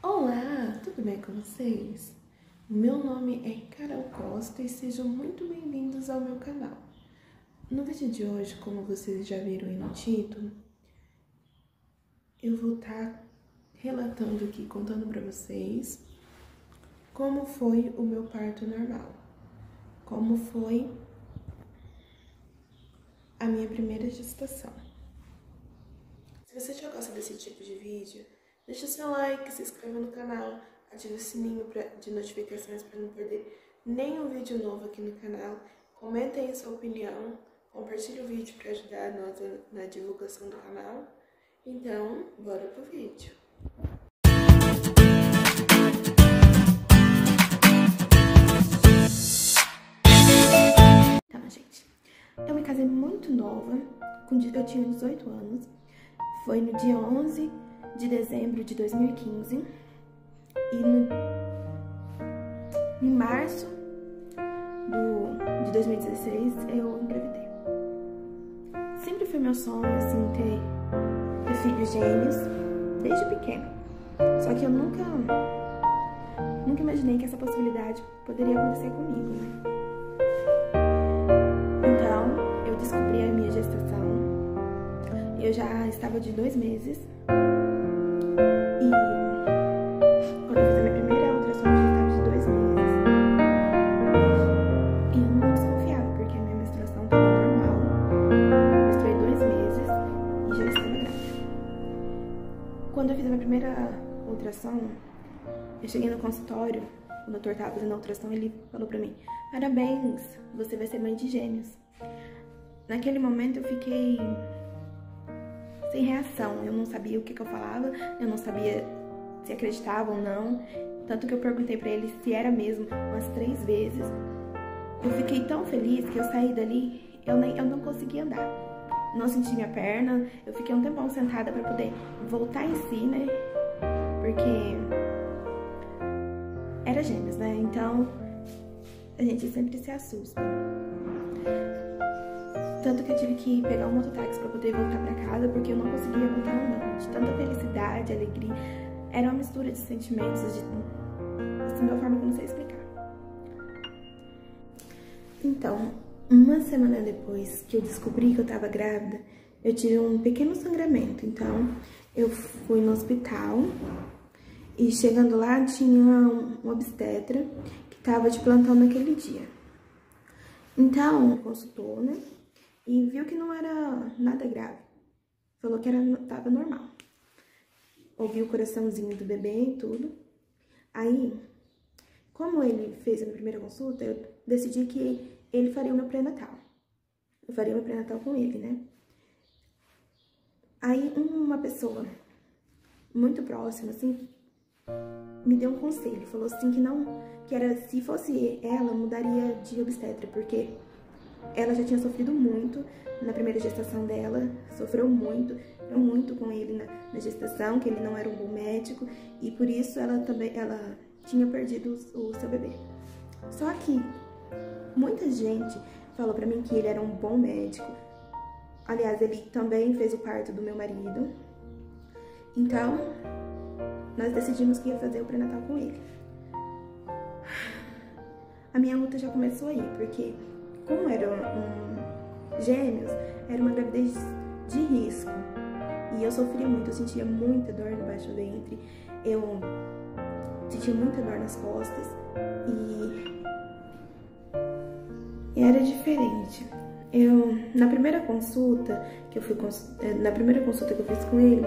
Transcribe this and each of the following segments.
Olá, tudo bem com vocês? Meu nome é Carol Costa e sejam muito bem-vindos ao meu canal. No vídeo de hoje, como vocês já viram aí no título, eu vou estar relatando aqui, contando para vocês como foi o meu parto normal, como foi a minha primeira gestação. Se você já gosta desse tipo de vídeo, deixa seu like, se inscreva no canal, ative o sininho de notificações para não perder nenhum vídeo novo aqui no canal. Comentem aí sua opinião, compartilhe o vídeo para ajudar nós na divulgação do canal. Então, bora pro vídeo. Então, gente, eu me casei muito nova, eu tinha 18 anos. Foi no dia 11 de dezembro de 2015 e em março de 2016 eu engravidei. Sempre foi meu sonho, assim, ter filhos gêmeos, desde pequena. Só que eu nunca imaginei que essa possibilidade poderia acontecer comigo, né? Então, eu descobri a minha gestação. Eu já estava de 2 meses e quando eu fiz a minha primeira ultrassom eu já estava de 2 meses. E eu não desconfiava porque a minha menstruação estava normal. Eu menstruei 2 meses e já estava grávida. Quando eu fiz a minha primeira ultrassom, eu cheguei no consultório, o doutor estava fazendo a ultrassom, ele falou pra mim: "Parabéns, você vai ser mãe de gêmeos". Naquele momento eu fiquei sem reação, eu não sabia o que eu falava, eu não sabia se acreditava ou não, tanto que eu perguntei pra ele se era mesmo umas 3 vezes. Eu fiquei tão feliz que eu saí dali, eu não conseguia andar, não senti minha perna, eu fiquei um tempão sentada pra poder voltar em si, né, porque era gêmeos, né, então a gente sempre se assusta. Tanto que eu tive que pegar um mototáxi pra poder voltar pra casa, porque eu não conseguia voltar andando. De tanta felicidade, alegria. Era uma mistura de sentimentos, assim, de uma forma que eu não sei explicar. Então, uma semana depois que eu descobri que eu tava grávida, eu tive um pequeno sangramento. Então, eu fui no hospital e chegando lá tinha um obstetra que tava de plantão naquele dia. Então, consultou, né? E viu que não era nada grave. Falou que tava normal. Ouviu o coraçãozinho do bebê e tudo. Aí, como ele fez a minha primeira consulta, eu decidi que ele faria o meu pré-natal. Eu faria o meu pré-natal com ele, né? Aí, uma pessoa muito próxima, assim, me deu um conselho. Falou assim que era, se fosse ela, mudaria de obstetra, porque ela já tinha sofrido muito na primeira gestação dela, sofreu muito com ele na gestação, que ele não era um bom médico, e por isso ela tinha perdido o seu bebê. Só que muita gente falou pra mim que ele era um bom médico. Aliás, ele também fez o parto do meu marido. Então, nós decidimos que ia fazer o pré-natal com ele. A minha luta já começou aí, porque como eram gêmeos, era uma gravidez de risco. E eu sofria muito, eu sentia muita dor no baixo ventre, eu sentia muita dor nas costas e era diferente. Na primeira consulta que eu fiz com ele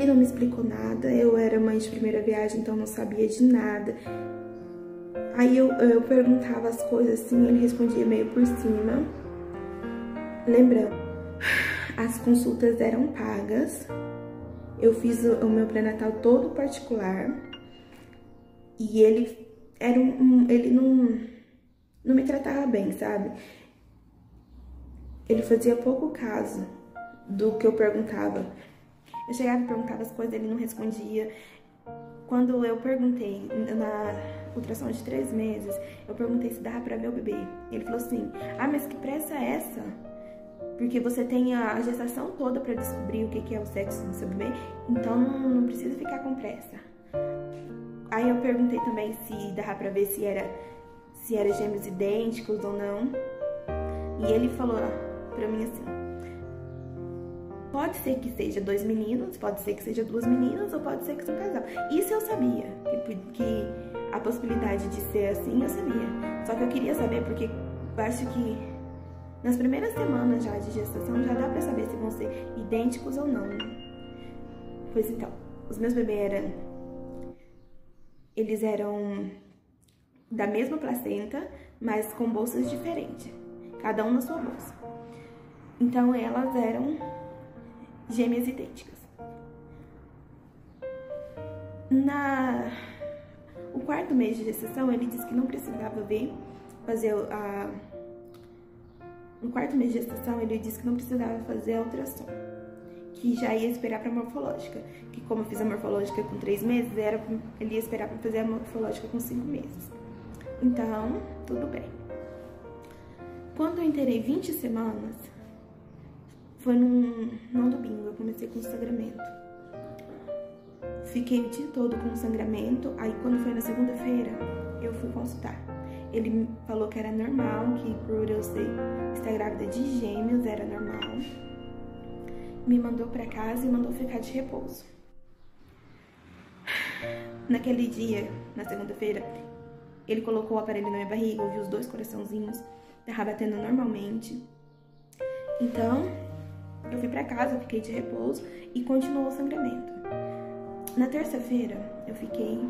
não me explicou nada. Eu era mãe de primeira viagem, então não sabia de nada. Aí eu perguntava as coisas assim, ele respondia meio por cima. Lembrando, as consultas eram pagas. Eu fiz o meu pré-natal todo particular. E ele ele não me tratava bem, sabe? Ele fazia pouco caso do que eu perguntava. Eu chegava e perguntava as coisas, ele não respondia. Quando eu perguntei na ultrassom de 3 meses, eu perguntei se dava pra ver o bebê. Ele falou assim: "Ah, mas que pressa é essa?" porque você tem a gestação toda para descobrir o que é o sexo do seu bebê, então não precisa ficar com pressa. Aí eu perguntei também se dava pra ver se era gêmeos idênticos ou não, e ele falou pra mim assim: pode ser que seja 2 meninos, pode ser que seja 2 meninas, ou pode ser que seja um casal. Isso eu sabia, que a possibilidade de ser assim eu sabia. Só que eu queria saber porque eu acho que nas primeiras semanas já de gestação já dá pra saber se vão ser idênticos ou não. Pois então, os meus bebês eles eram da mesma placenta, mas com bolsas diferentes, cada um na sua bolsa. Então elas eram gêmeas idênticas. O 4º mês de gestação, ele disse que não precisava no 4º mês de gestação, ele disse que não precisava fazer a ultrassom, que já ia esperar para a morfológica, que como eu fiz a morfológica com 3 meses, ele ia esperar para fazer a morfológica com 5 meses. Então, tudo bem. Quando eu inteirei 20 semanas, foi num domingo, eu comecei com sangramento. Fiquei o dia todo com sangramento, aí quando foi na segunda-feira, eu fui consultar. Ele falou que era normal, que por eu estar grávida de gêmeos era normal. Me mandou pra casa e mandou ficar de repouso. Naquele dia, na segunda-feira, ele colocou o aparelho na minha barriga, eu vi os 2 coraçãozinhos, tava batendo normalmente. Então, eu fui pra casa, fiquei de repouso e continuou o sangramento. Na terça-feira, eu fiquei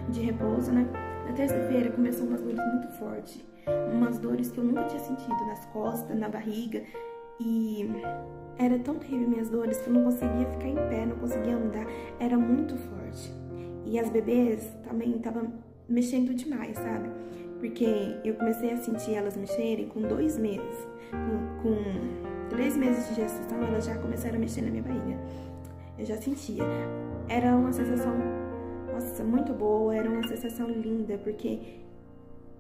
de repouso, né? Na terça-feira começou umas dores muito fortes, umas dores que eu nunca tinha sentido nas costas, na barriga, e era tão terrível minhas dores que eu não conseguia ficar em pé, não conseguia andar, era muito forte. E as bebês também estavam mexendo demais, sabe? Porque eu comecei a sentir elas mexerem com 2 meses. Com 3 meses de gestação, elas já começaram a mexer na minha barriga. Eu já sentia. Era uma sensação, nossa, muito boa, era uma sensação linda, porque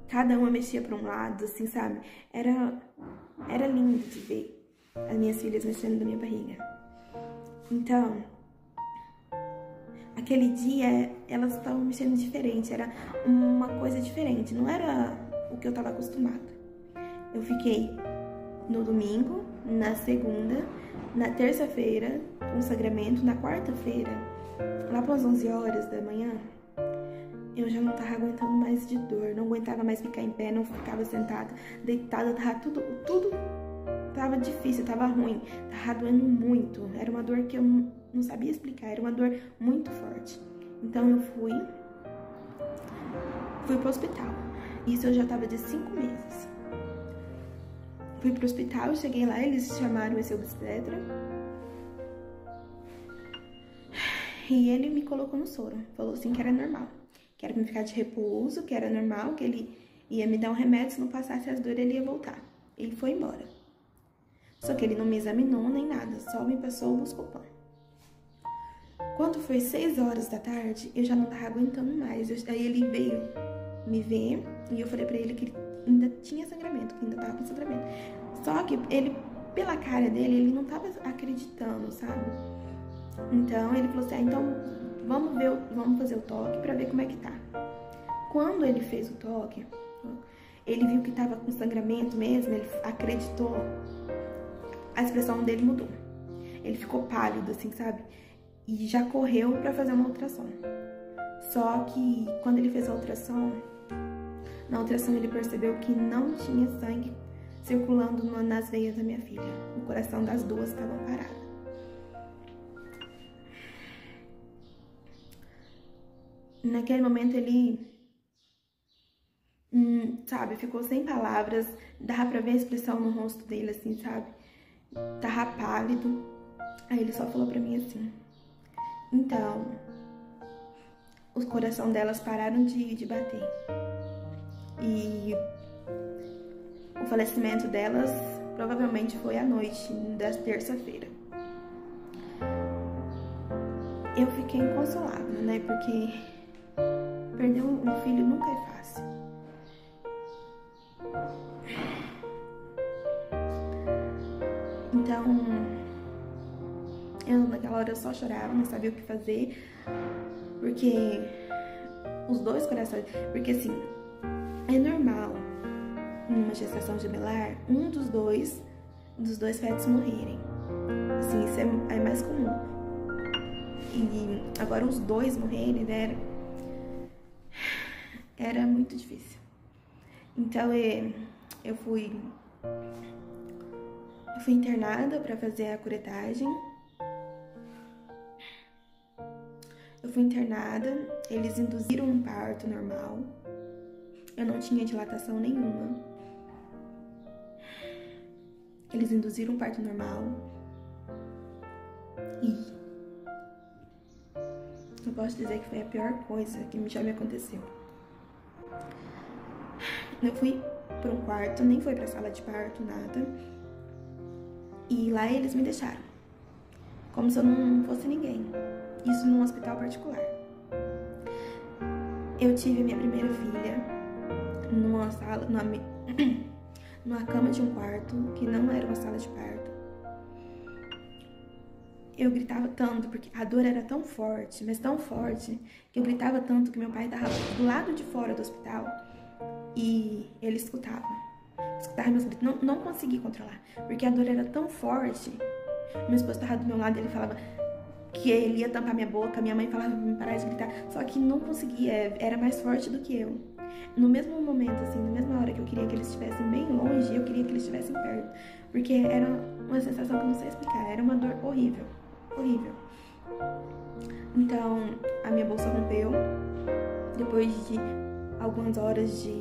cada uma mexia para um lado, assim, sabe? Era lindo de ver as minhas filhas mexendo na minha barriga. Então, aquele dia, elas estavam mexendo diferente, era uma coisa diferente, não era o que eu estava acostumada. Eu fiquei no domingo, na segunda, na terça-feira, com sangramento, na quarta-feira, lá para as 11 horas da manhã, eu já não estava aguentando mais de dor, não aguentava mais ficar em pé, não ficava sentada, deitada, tava tudo tava difícil, tava ruim, tava doendo muito, era uma dor que eu não sabia explicar, era uma dor muito forte. Então eu fui pro hospital, isso eu já tava de 5 meses. Fui pro hospital, cheguei lá, eles chamaram esse obstetra e ele me colocou no soro, falou assim que era normal, que era pra me ficar de repouso, que era normal, que ele ia me dar um remédio, se não passasse as dores ele ia voltar. Ele foi embora. Só que ele não me examinou nem nada, só me passou o Buscopan. Quando foi 6 horas da tarde, eu já não tava aguentando mais. Aí ele veio me ver e eu falei pra ele que ele ainda tinha sangramento, que ainda tava com sangramento. Só que ele, pela cara dele, ele não tava acreditando, sabe? Então ele falou assim, então vamos fazer o toque pra ver como é que tá. Quando ele fez o toque, ele viu que tava com sangramento mesmo, ele acreditou. A expressão dele mudou. Ele ficou pálido, assim, sabe? E já correu pra fazer uma ultrassom. Só que quando ele fez a ultrassom, na ultrassom ele percebeu que não tinha sangue circulando nas veias da minha filha. O coração das duas estava parado. Naquele momento ele, sabe, ficou sem palavras. Dava pra ver a expressão no rosto dele, assim, sabe? Tava pálido. Aí ele só falou pra mim assim, então, o coração delas pararam de bater. E o falecimento delas provavelmente foi à noite da terça-feira. Eu fiquei inconsolável, né? Porque perder um filho nunca é fácil. só chorava, não sabia o que fazer, porque os dois corações, porque assim, é normal numa gestação gemelar um dos dois fetos morrerem. Assim, isso é mais comum. E agora os dois morrerem era muito difícil. Então eu fui internada para fazer a curetagem. Eu fui internada, eles induziram um parto normal. Eu não tinha dilatação nenhuma. Eles induziram um parto normal. E eu posso dizer que foi a pior coisa que já me aconteceu. Eu fui para um quarto, nem foi pra sala de parto, nada. E lá eles me deixaram, como se eu não fosse ninguém. Isso num hospital particular. Eu tive a minha primeira filha numa sala, numa cama de um quarto, que não era uma sala de parto. Eu gritava tanto, porque a dor era tão forte, mas tão forte, que eu gritava tanto que meu pai estava do lado de fora do hospital e ele escutava meus gritos. Não consegui controlar, porque a dor era tão forte. Meu esposo estava do meu lado e ele falava que ele ia tampar minha boca, minha mãe falava pra me parar de gritar, só que não conseguia, era mais forte do que eu. No mesmo momento, assim, na mesma hora que eu queria que eles estivessem bem longe, eu queria que eles estivessem perto, porque era uma sensação que eu não sei explicar, era uma dor horrível. Horrível. Então, a minha bolsa rompeu. Depois de algumas horas de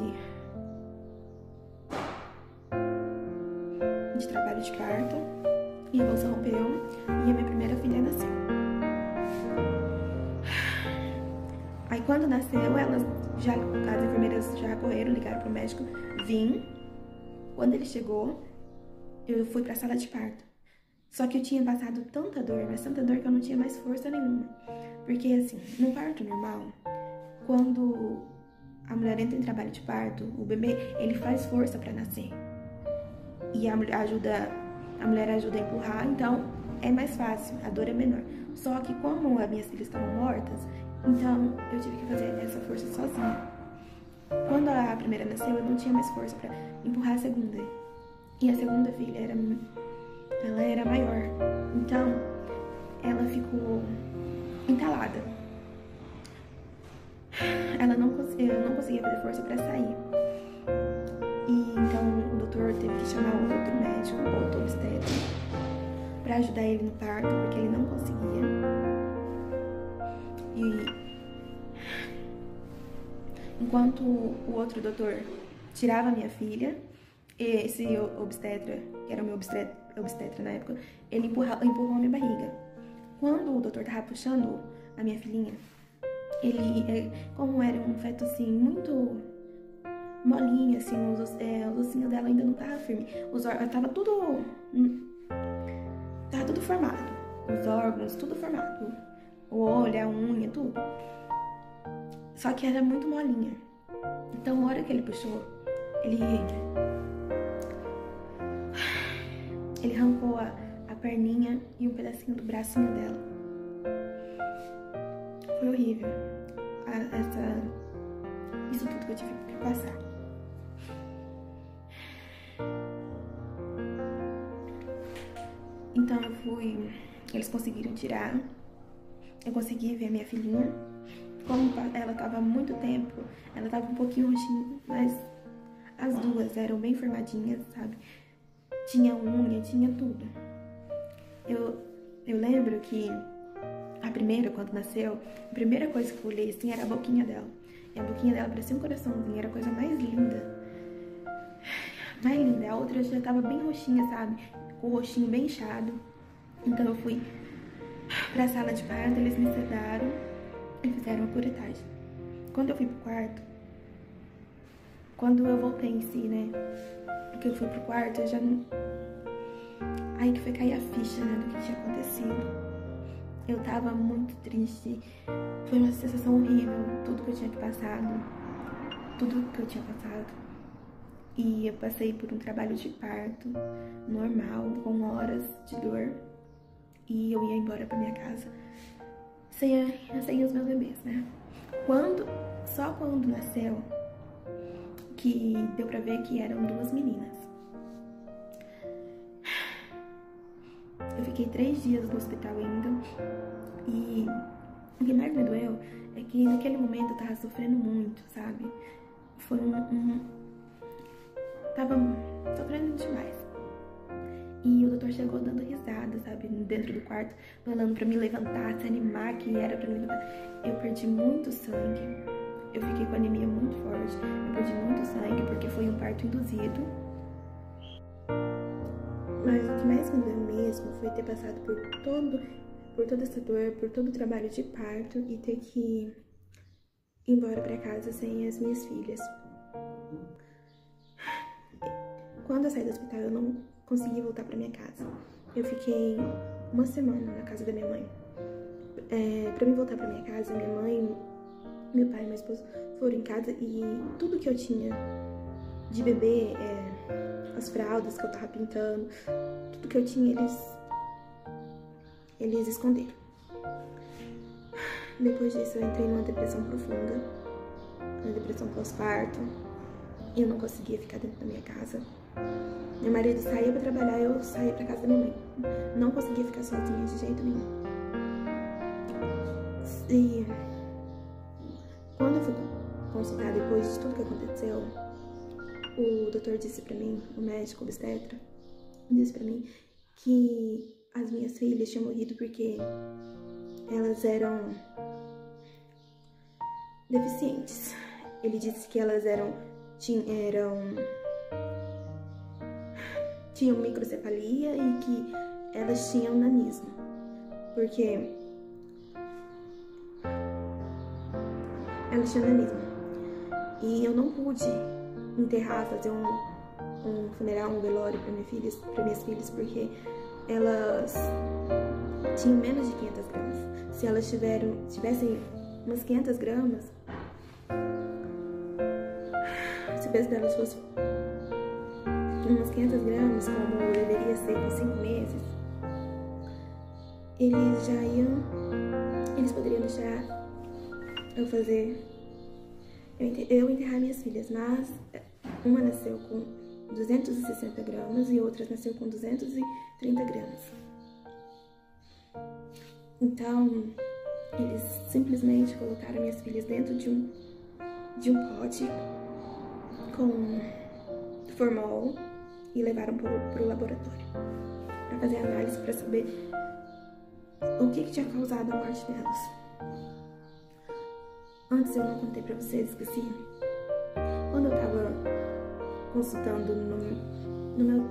trabalho de parto, minha bolsa rompeu e a minha primeira filha nasceu. Aí quando nasceu, as enfermeiras já correram, ligaram pro médico, vim. Quando ele chegou, eu fui pra sala de parto. Só que eu tinha passado tanta dor, mas tanta dor que eu não tinha mais força nenhuma. Porque assim, no parto normal, quando a mulher entra em trabalho de parto, o bebê, ele faz força pra nascer. E a mulher ajuda a empurrar, então é mais fácil, a dor é menor. Só que como as minhas filhas estavam mortas, então eu tive que fazer essa força sozinha. Quando a primeira nasceu, eu não tinha mais força pra empurrar a segunda. E a segunda filha ela era maior, então ela ficou entalada. Eu não conseguia fazer força para sair. E então o doutor teve que chamar um outro médico, outro obstetra, para ajudar ele no parto, porque ele não conseguia. E enquanto o outro doutor tirava a minha filha, esse obstetra, que era o meu obstetra na época, ele empurrou a minha barriga. Quando o doutor tava puxando a minha filhinha, ele, como era um feto assim, muito molinho, assim, os ossinhos dela ainda não tava firme. Tava tudo formado. Os órgãos, tudo formado. O olho, a unha, tudo. Só que era muito molinha. Então, a hora que ele puxou, ele arrancou a perninha e um pedacinho do bracinho dela. Foi horrível. Isso tudo que eu tive que passar. Então eles conseguiram tirar. Eu consegui ver a minha filhinha. Como ela tava há muito tempo, ela tava um pouquinho roxinha, mas as duas eram bem formadinhas, sabe? Tinha unha, tinha tudo. Eu lembro que quando nasceu, a primeira coisa que eu olhei assim era a boquinha dela. E a boquinha dela parecia um coraçãozinho, era a coisa mais linda. Mais linda. A outra já tava bem roxinha, sabe? Com o rostinho bem inchado. Então eu fui pra sala de parto, eles me sedaram e fizeram a curetagem. Quando eu fui pro quarto, quando eu voltei em si, né? Que eu fui pro quarto, eu já não... Aí que foi cair a ficha, né, do que tinha acontecido. Eu tava muito triste. Foi uma sensação horrível, tudo que eu tinha passado. E eu passei por um trabalho de parto normal, com horas de dor. e eu ia embora pra minha casa sem os meus bebês, né? Só quando nasceu que deu pra ver que eram 2 meninas. Eu fiquei 3 dias no hospital ainda, e o que mais me doeu é que naquele momento eu tava sofrendo muito, sabe? Foi tava sofrendo demais. E o doutor chegou dando risada, sabe, dentro do quarto, falando pra me levantar, se animar, que era pra me levantar. Eu perdi muito sangue, eu fiquei com anemia muito forte, eu perdi muito sangue porque foi um parto induzido. Mas o que mais me doeu mesmo foi ter passado por toda essa dor, por todo o trabalho de parto e ter que ir embora pra casa sem as minhas filhas. Quando eu saí do hospital, eu não consegui voltar pra minha casa. Eu fiquei 1 semana na casa da minha mãe. Pra mim voltar pra minha casa, minha mãe, meu pai e meu esposo foram em casa e tudo que eu tinha de bebê, as fraldas que eu tava pintando, tudo que eu tinha, eles esconderam. Depois disso, eu entrei numa depressão profunda, uma depressão pós-parto, e eu não conseguia ficar dentro da minha casa. Meu marido saía pra trabalhar, eu saía pra casa da minha mãe. Não conseguia ficar sozinha de jeito nenhum. E quando eu fui consultar depois de tudo que aconteceu, o doutor disse pra mim, o médico obstetra, disse pra mim que as minhas filhas tinham morrido porque elas eram deficientes. Ele disse que elas tinham microcefalia e que elas tinham nanismo, porque elas tinham nanismo. E eu não pude enterrar, fazer um funeral, um velório para minhas filhas, porque elas tinham menos de 500 gramas. Se elas tivessem umas 500 gramas, se o peso delas fosse umas 500 gramas, como deveria ser com 5 meses, eles poderiam deixar eu enterrar minhas filhas, mas uma nasceu com 260 gramas e outra nasceu com 230 gramas. Então, eles simplesmente colocaram minhas filhas dentro de um pote com formol e levaram pro laboratório para fazer análise para saber o que tinha causado a morte delas. Antes eu não contei pra vocês, esqueci. Quando eu tava consultando no meu,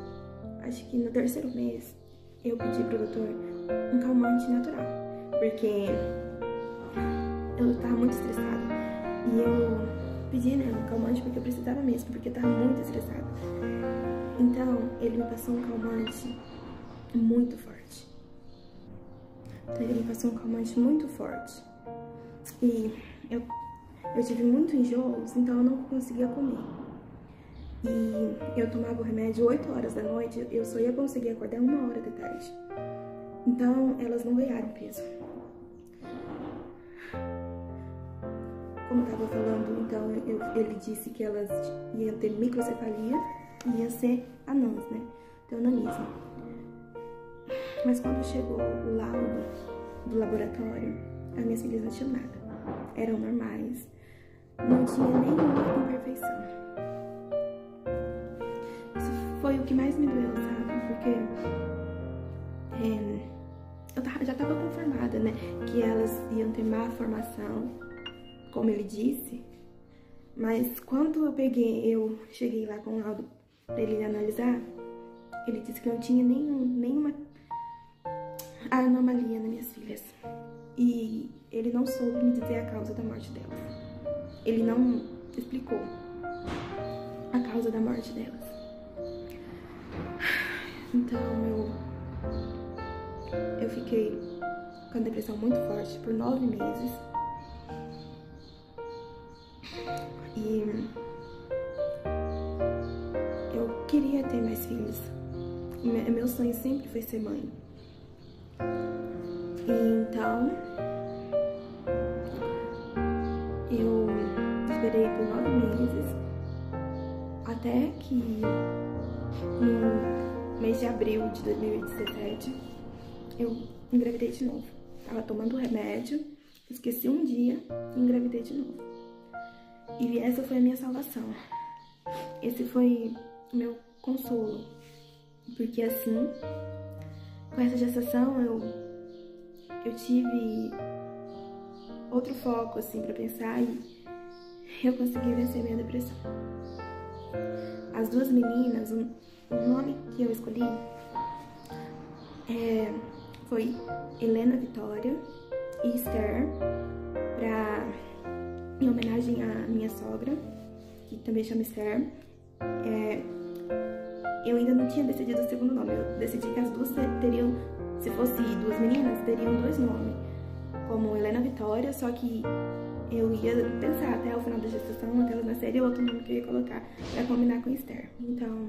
acho que no 3º mês, eu pedi pro doutor um calmante natural, porque eu tava muito estressada. E eu pedi, né, um calmante porque eu precisava mesmo, porque eu tava muito estressada. Então, ele me passou um calmante muito forte. E eu tive muito enjoos, então eu não conseguia comer. E eu tomava o remédio 8 horas da noite, eu só ia conseguir acordar 1 hora da tarde. Então, elas não ganharam peso. Como eu tava falando, então, ele disse que elas iam ter microcefalia e ia ser anãs, né? Então, nanismo. Mas quando chegou o laudo do laboratório, as minhas filhas não tinham nada. Eram normais, não tinha nenhuma imperfeição. Isso foi o que mais me doeu, sabe? Porque eu já tava conformada, né? Que elas iam ter má formação, como ele disse. Mas quando eu cheguei lá com o laudo pra ele analisar, ele disse que não tinha nenhuma anomalia nas minhas filhas. E ele não soube me dizer a causa da morte delas. Ele não explicou a causa da morte delas. Então eu fiquei com a depressão muito forte por 9 meses. E eu queria ter mais filhos. Meu sonho sempre foi ser mãe. E então, eu esperei por 9 meses, até que no mês de abril de 2017, eu engravidei de novo. Tava tomando remédio, esqueci um dia e engravidei de novo. E essa foi a minha salvação. Esse foi o meu consolo. Porque assim, com essa gestação, eu tive outro foco, assim, pra pensar e eu consegui vencer minha depressão. As duas meninas, o nome que eu escolhi foi Helena Vitória e Esther, em homenagem à minha sogra, que também chama Esther. Eu ainda não tinha decidido o segundo nome, eu decidi que as duas teriam, se fosse duas meninas, teriam 2 nomes, como Helena Vitória, só que eu ia pensar até o final da gestação, até elas nascerem, outro nome que eu ia colocar pra combinar com Esther. Então,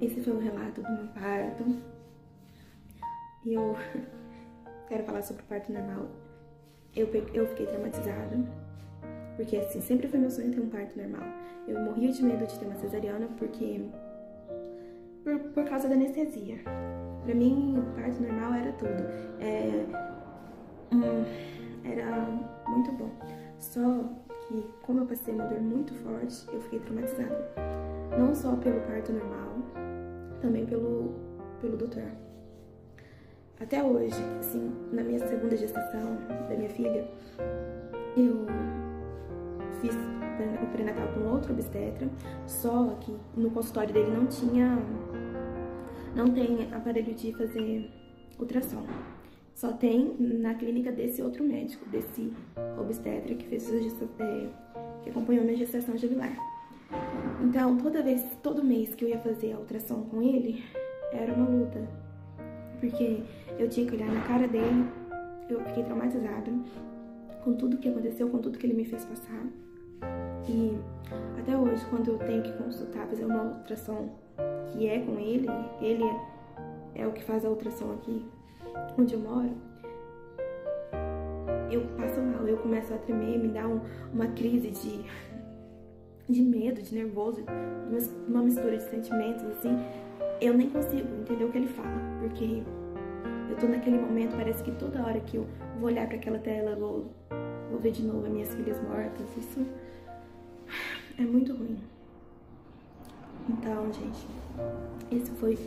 esse foi o relato do meu parto. E eu quero falar sobre o parto normal. Eu fiquei traumatizada, porque assim, sempre foi meu sonho ter um parto normal. Eu morria de medo de ter uma cesariana, porque por causa da anestesia. Pra mim, o parto normal era tudo. Era muito bom. Só que, como eu passei uma dor muito forte, eu fiquei traumatizada. Não só pelo parto normal, também pelo doutor. Até hoje, assim, na minha segunda gestação da minha filha, eu fiz o pré-natal com outro obstetra, só que no consultório dele não tem aparelho de fazer ultrassom. Só tem na clínica desse outro médico, desse obstetra que que acompanhou minha gestação jubilar. Então, todo mês que eu ia fazer a ultrassom com ele, era uma luta. Porque eu tinha que olhar na cara dele, eu fiquei traumatizada com tudo que aconteceu, com tudo que ele me fez passar. E até hoje, quando eu tenho que consultar, fazer uma ultrassom que é com ele é o que faz a ultrassom aqui onde eu moro, eu passo mal, eu começo a tremer, me dá uma crise de medo, de nervoso, uma mistura de sentimentos, assim. Eu nem consigo entender o que ele fala, porque eu tô naquele momento, parece que toda hora que eu vou olhar pra aquela tela, eu vou ver de novo as minhas filhas mortas. Isso é muito ruim. Então, gente, esse foi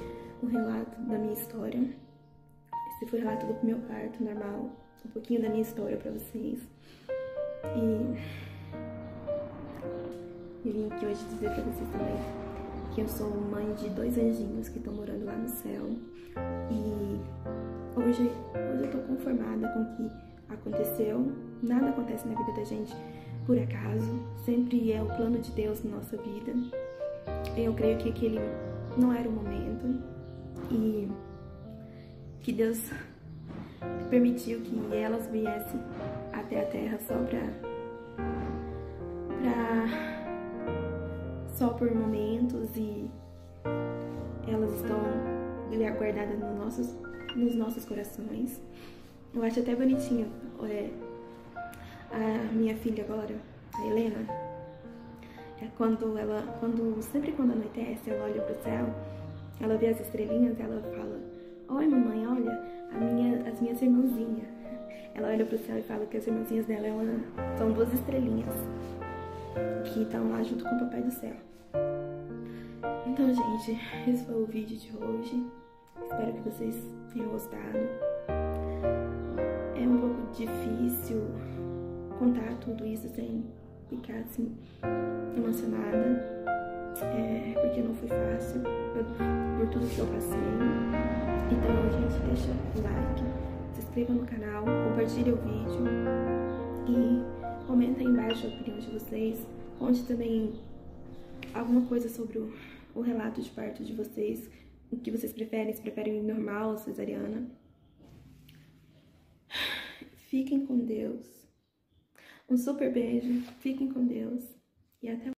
o relato da minha história. Esse foi o relato do meu parto normal, um pouquinho da minha história pra vocês. E eu vim aqui hoje dizer pra vocês também que eu sou mãe de 2 anjinhos que estão morando lá no céu. E hoje eu tô conformada com o que aconteceu. Nada acontece na vida da gente por acaso. Sempre é o plano de Deus na nossa vida. Eu creio que aquele não era o momento. E que Deus permitiu que elas viessem até a Terra só por momentos, e elas estão guardadas nos nossos corações. Eu acho até bonitinho a minha filha agora, a Helena, sempre quando anoitece, ela olha pro céu, ela vê as estrelinhas, ela fala: "Oi, mamãe, olha as minhas irmãzinhas." Ela olha pro céu e fala que as irmãzinhas dela são 2 estrelinhas que estão lá junto com o Papai do Céu. Então, gente, esse foi o vídeo de hoje. Espero que vocês tenham gostado. É um pouco difícil contar tudo isso sem ficar assim emocionada, porque não foi fácil por tudo que eu passei. Então, gente, deixa o like, se inscreva no canal, compartilhe o vídeo e comenta aí embaixo a opinião de vocês. Conte também alguma coisa sobre o relato de parto de vocês, o que vocês preferem, se preferem normal ou cesariana. Fiquem com Deus. Um super beijo, fiquem com Deus e até